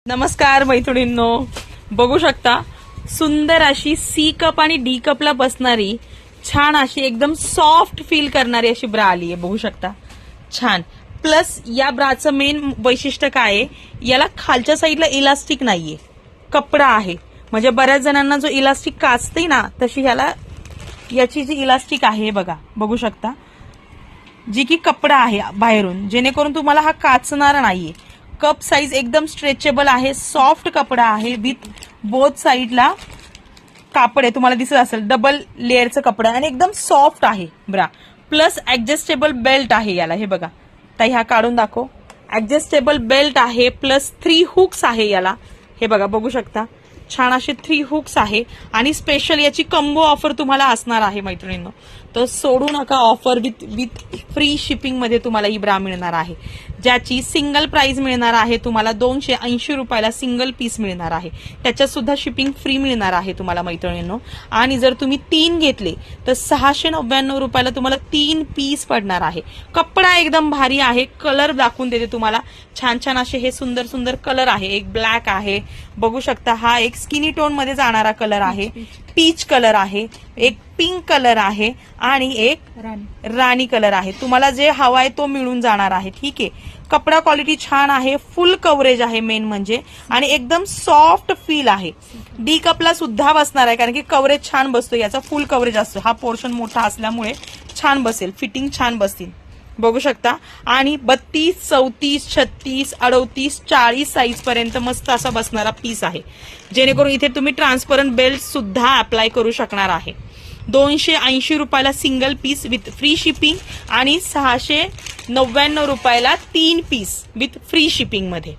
नमस्कार मैत्रिणींनो, बघू शकता सुंदर अशी सी कप आणि डी कपला बसणारी छान अशी एकदम सॉफ्ट फील करणारी अशी ब्रा आली आहे. बघू शकता छान. प्लस या ब्राचं मेन वैशिष्ट्य काय आहे, याला खालच्या साईडला इलास्टिक नाहीये, कपडा आहे. म्हणजे बऱ्याच जणांना जो इलास्टिक काचते ना, तशी ह्याला याची जी इलास्टिक आहे बघा, बघू शकता, जी की कपडा आहे बाहेरून, जेणेकरून तुम्हाला हा काचणार नाहीये. कप साईज एकदम स्ट्रेचेबल आहे, सॉफ्ट कपडा आहे, विथ बोथ साईडला कापड आहे, तुम्हाला दिसत असेल डबल लेअरचं कपडा आणि एकदम सॉफ्ट आहे ब्रा. प्लस ऍडजस्टेबल बेल्ट आहे याला, हे बघा ताई, हा काढून दाखव. ऍडजस्टेबल बेल्ट आहे, प्लस 3 हुक्स आहे याला, हे बघा बघू शकता छान असे 3 हुक्स आहे. आणि स्पेशल याची कंबो ऑफर तुम्हाला असणार आहे मैत्रिणींनो, तर सोडू नका. ऑफर विथ फ्री शिपिंग मध्ये तुम्हाला ही ब्रा मिळणार आहे, ज्याची सिंगल प्राइस मिळणार आहे तुम्हाला 280 रुपयाला सिंगल पीस मिळणार आहे. त्याच्यात सुद्धा शिपिंग फ्री मिळणार आहे तुम्हाला मैत्रिणींनो. आणि जर तुम्ही 3 घेतले तर 699 रुपयाला तुम्हाला 3 पीस पडणार आहे. कपडा एकदम भारी आहे. कलर दाखवून देते तुम्हाला, छान छान असे हे सुंदर सुंदर कलर आहे. एक ब्लॅक आहे, बघू शकता, हा एक स्किनी टोन मध्ये जाणारा कलर आहे, पीच कलर आहे, एक पिंक कलर आहे आणि एक राणी कलर आहे. तुम्हाला जे हवा आहे तो मिळून जाणार आहे. ठीक आहे. कपडा क्वालिटी छान आहे, फुल कव्हरेज आहे मेन म्हणजे, आणि एकदम सॉफ्ट फील आहे. डी कपला सुद्धा बसणार आहे, कारण की कव्हरेज छान बसतो, याचा फुल कव्हरेज असतो. हा पोर्शन मोठा असल्यामुळे छान बसेल, फिटिंग छान बसतील, बघू शकता. आणि 32, 34, 36, 38, 40 साईज पर्यंत मस्त असा बसणारा पीस आहे, जेणेकरून इथे तुम्ही ट्रान्सपरंट बेल्ट सुद्धा अप्लाय करू शकणार आहे. 280 रुपयाला single piece with free shipping आणि 699 रुपयाला 3 पीस विथ फ्री शिपिंग मध्ये.